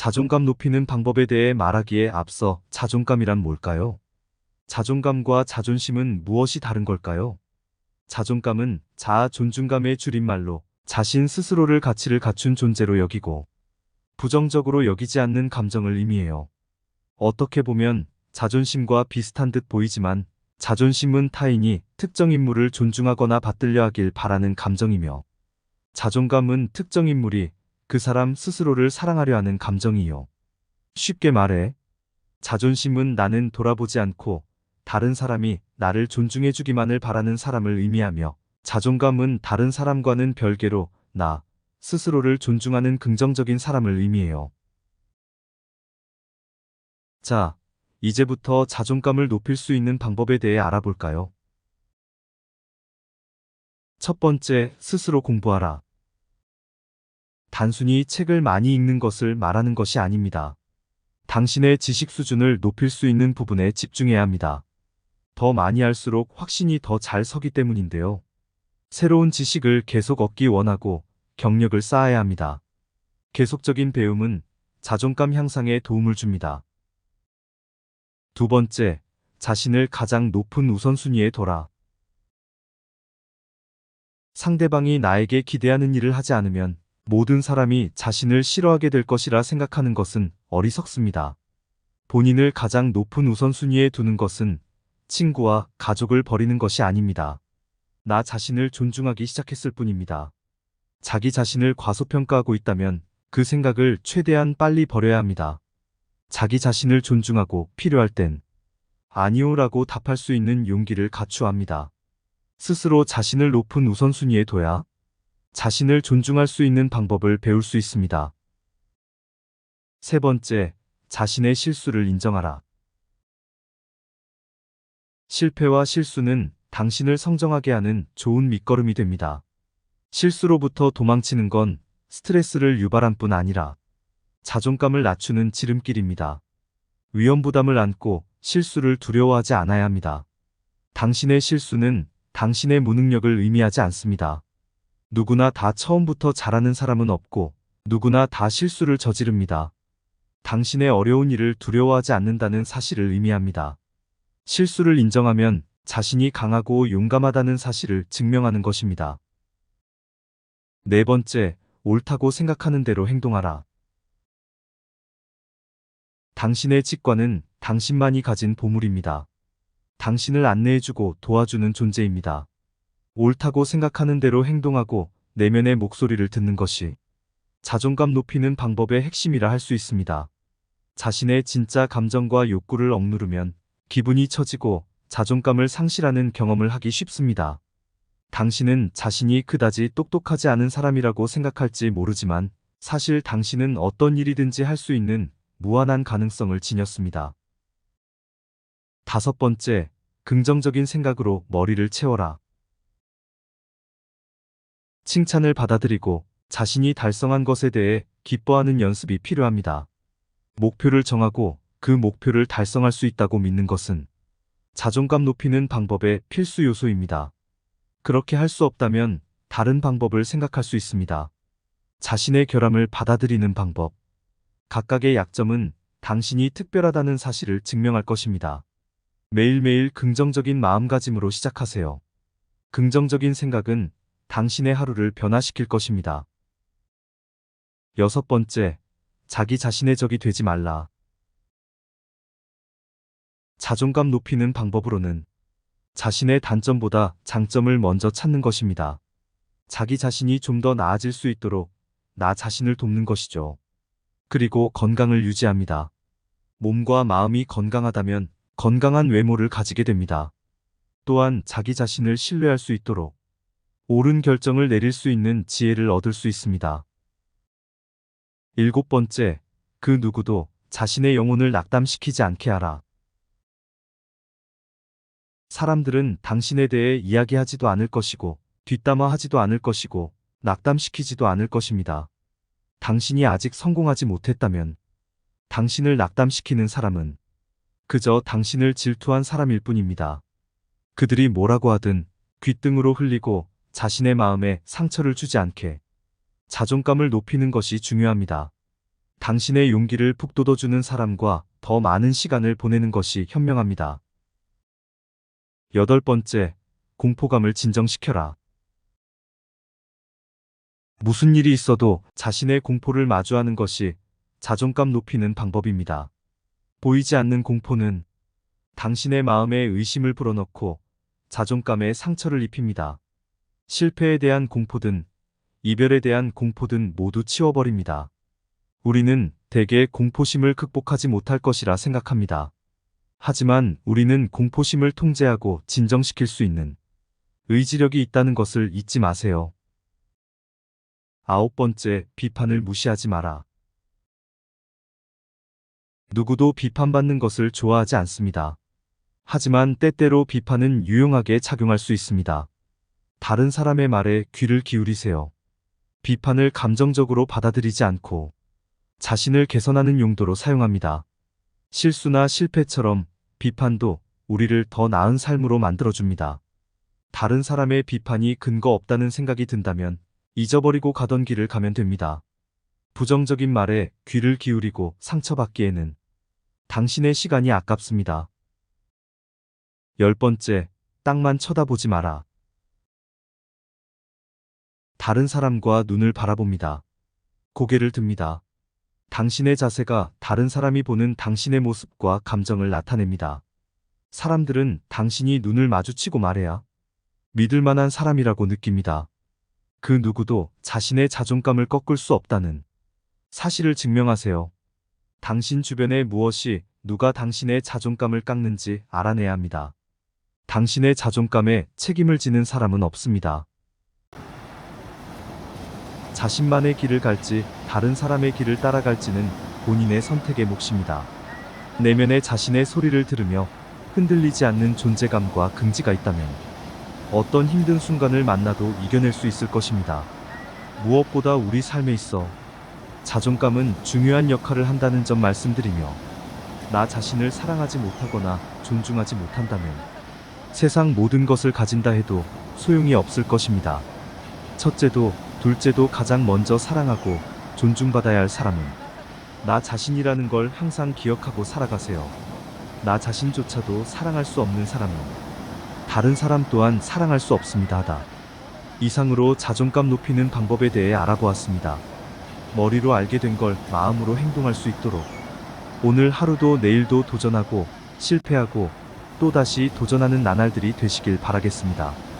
자존감 높이는 방법에 대해 말하기에 앞서 자존감이란 뭘까요? 자존감과 자존심은 무엇이 다른 걸까요? 자존감은 자아 존중감의 줄임말로 자신 스스로를 가치를 갖춘 존재로 여기고 부정적으로 여기지 않는 감정을 의미해요. 어떻게 보면 자존심과 비슷한 듯 보이지만 자존심은 타인이 특정 인물을 존중하거나 받들려 하길 바라는 감정이며 자존감은 특정 인물이 그 사람 스스로를 사랑하려 하는 감정이요. 쉽게 말해 자존심은 나는 돌아보지 않고 다른 사람이 나를 존중해주기만을 바라는 사람을 의미하며 자존감은 다른 사람과는 별개로 나 스스로를 존중하는 긍정적인 사람을 의미해요. 자, 이제부터 자존감을 높일 수 있는 방법에 대해 알아볼까요? 첫 번째, 스스로 공부하라. 단순히 책을 많이 읽는 것을 말하는 것이 아닙니다. 당신의 지식 수준을 높일 수 있는 부분에 집중해야 합니다. 더 많이 할수록 확신이 더 잘 서기 때문인데요. 새로운 지식을 계속 얻기 원하고 경력을 쌓아야 합니다. 계속적인 배움은 자존감 향상에 도움을 줍니다. 두 번째, 자신을 가장 높은 우선순위에 둬라. 상대방이 나에게 기대하는 일을 하지 않으면 모든 사람이 자신을 싫어하게 될 것이라 생각하는 것은 어리석습니다. 본인을 가장 높은 우선순위에 두는 것은 친구와 가족을 버리는 것이 아닙니다. 나 자신을 존중하기 시작했을 뿐입니다. 자기 자신을 과소평가하고 있다면 그 생각을 최대한 빨리 버려야 합니다. 자기 자신을 존중하고 필요할 땐 아니오라고 답할 수 있는 용기를 갖추어야 합니다. 스스로 자신을 높은 우선순위에 둬야 자신을 존중할 수 있는 방법을 배울 수 있습니다. 세 번째, 자신의 실수를 인정하라. 실패와 실수는 당신을 성장하게 하는 좋은 밑거름이 됩니다. 실수로부터 도망치는 건 스트레스를 유발한 뿐 아니라 자존감을 낮추는 지름길입니다. 위험 부담을 안고 실수를 두려워하지 않아야 합니다. 당신의 실수는 당신의 무능력을 의미하지 않습니다. 누구나 다 처음부터 잘하는 사람은 없고 누구나 다 실수를 저지릅니다. 당신의 어려운 일을 두려워하지 않는다는 사실을 의미합니다. 실수를 인정하면 자신이 강하고 용감하다는 사실을 증명하는 것입니다. 네 번째, 옳다고 생각하는 대로 행동하라. 당신의 직관은 당신만이 가진 보물입니다. 당신을 안내해주고 도와주는 존재입니다. 옳다고 생각하는 대로 행동하고 내면의 목소리를 듣는 것이 자존감 높이는 방법의 핵심이라 할 수 있습니다. 자신의 진짜 감정과 욕구를 억누르면 기분이 처지고 자존감을 상실하는 경험을 하기 쉽습니다. 당신은 자신이 그다지 똑똑하지 않은 사람이라고 생각할지 모르지만 사실 당신은 어떤 일이든지 할 수 있는 무한한 가능성을 지녔습니다. 다섯 번째, 긍정적인 생각으로 머리를 채워라. 칭찬을 받아들이고 자신이 달성한 것에 대해 기뻐하는 연습이 필요합니다. 목표를 정하고 그 목표를 달성할 수 있다고 믿는 것은 자존감 높이는 방법의 필수 요소입니다. 그렇게 할 수 없다면 다른 방법을 생각할 수 있습니다. 자신의 결함을 받아들이는 방법. 각각의 약점은 당신이 특별하다는 사실을 증명할 것입니다. 매일매일 긍정적인 마음가짐으로 시작하세요. 긍정적인 생각은 당신의 하루를 변화시킬 것입니다. 여섯 번째, 자기 자신의 적이 되지 말라. 자존감 높이는 방법으로는 자신의 단점보다 장점을 먼저 찾는 것입니다. 자기 자신이 좀 더 나아질 수 있도록 나 자신을 돕는 것이죠. 그리고 건강을 유지합니다. 몸과 마음이 건강하다면 건강한 외모를 가지게 됩니다. 또한 자기 자신을 신뢰할 수 있도록 옳은 결정을 내릴 수 있는 지혜를 얻을 수 있습니다. 일곱 번째, 그 누구도 자신의 영혼을 낙담시키지 않게 하라. 사람들은 당신에 대해 이야기하지도 않을 것이고 뒷담화하지도 않을 것이고 낙담시키지도 않을 것입니다. 당신이 아직 성공하지 못했다면 당신을 낙담시키는 사람은 그저 당신을 질투한 사람일 뿐입니다. 그들이 뭐라고 하든 귓등으로 흘리고 자신의 마음에 상처를 주지 않게 자존감을 높이는 것이 중요합니다. 당신의 용기를 북돋워주는 사람과 더 많은 시간을 보내는 것이 현명합니다. 8번째, 공포감을 진정시켜라. 무슨 일이 있어도 자신의 공포를 마주하는 것이 자존감 높이는 방법입니다. 보이지 않는 공포는 당신의 마음에 의심을 불어넣고 자존감에 상처를 입힙니다. 실패에 대한 공포든 이별에 대한 공포든 모두 치워버립니다. 우리는 대개 공포심을 극복하지 못할 것이라 생각합니다. 하지만 우리는 공포심을 통제하고 진정시킬 수 있는 의지력이 있다는 것을 잊지 마세요. 9번째, 비판을 무시하지 마라. 누구도 비판받는 것을 좋아하지 않습니다. 하지만 때때로 비판은 유용하게 작용할 수 있습니다. 다른 사람의 말에 귀를 기울이세요. 비판을 감정적으로 받아들이지 않고 자신을 개선하는 용도로 사용합니다. 실수나 실패처럼 비판도 우리를 더 나은 삶으로 만들어줍니다. 다른 사람의 비판이 근거 없다는 생각이 든다면 잊어버리고 가던 길을 가면 됩니다. 부정적인 말에 귀를 기울이고 상처받기에는 당신의 시간이 아깝습니다. 10번째, 땅만 쳐다보지 마라. 다른 사람과 눈을 바라봅니다. 고개를 듭니다. 당신의 자세가 다른 사람이 보는 당신의 모습과 감정을 나타냅니다. 사람들은 당신이 눈을 마주치고 말해야 믿을 만한 사람이라고 느낍니다. 그 누구도 자신의 자존감을 꺾을 수 없다는 사실을 증명하세요. 당신 주변에 무엇이 누가 당신의 자존감을 깎는지 알아내야 합니다. 당신의 자존감에 책임을 지는 사람은 없습니다. 자신만의 길을 갈지 다른 사람의 길을 따라갈지는 본인의 선택의 몫입니다. 내면의 자신의 소리를 들으며 흔들리지 않는 존재감과 긍지가 있다면 어떤 힘든 순간을 만나도 이겨낼 수 있을 것입니다. 무엇보다 우리 삶에 있어 자존감은 중요한 역할을 한다는 점 말씀드리며, 나 자신을 사랑하지 못하거나 존중하지 못한다면 세상 모든 것을 가진다 해도 소용이 없을 것입니다. 첫째도 둘째도 가장 먼저 사랑하고 존중받아야 할 사람은 나 자신이라는 걸 항상 기억하고 살아가세요. 나 자신조차도 사랑할 수 없는 사람은 다른 사람 또한 사랑할 수 없습니다. 하다. 이상으로 자존감 높이는 방법에 대해 알아보았습니다. 머리로 알게 된 걸 마음으로 행동할 수 있도록 오늘 하루도 내일도 도전하고 실패하고 또다시 도전하는 나날들이 되시길 바라겠습니다.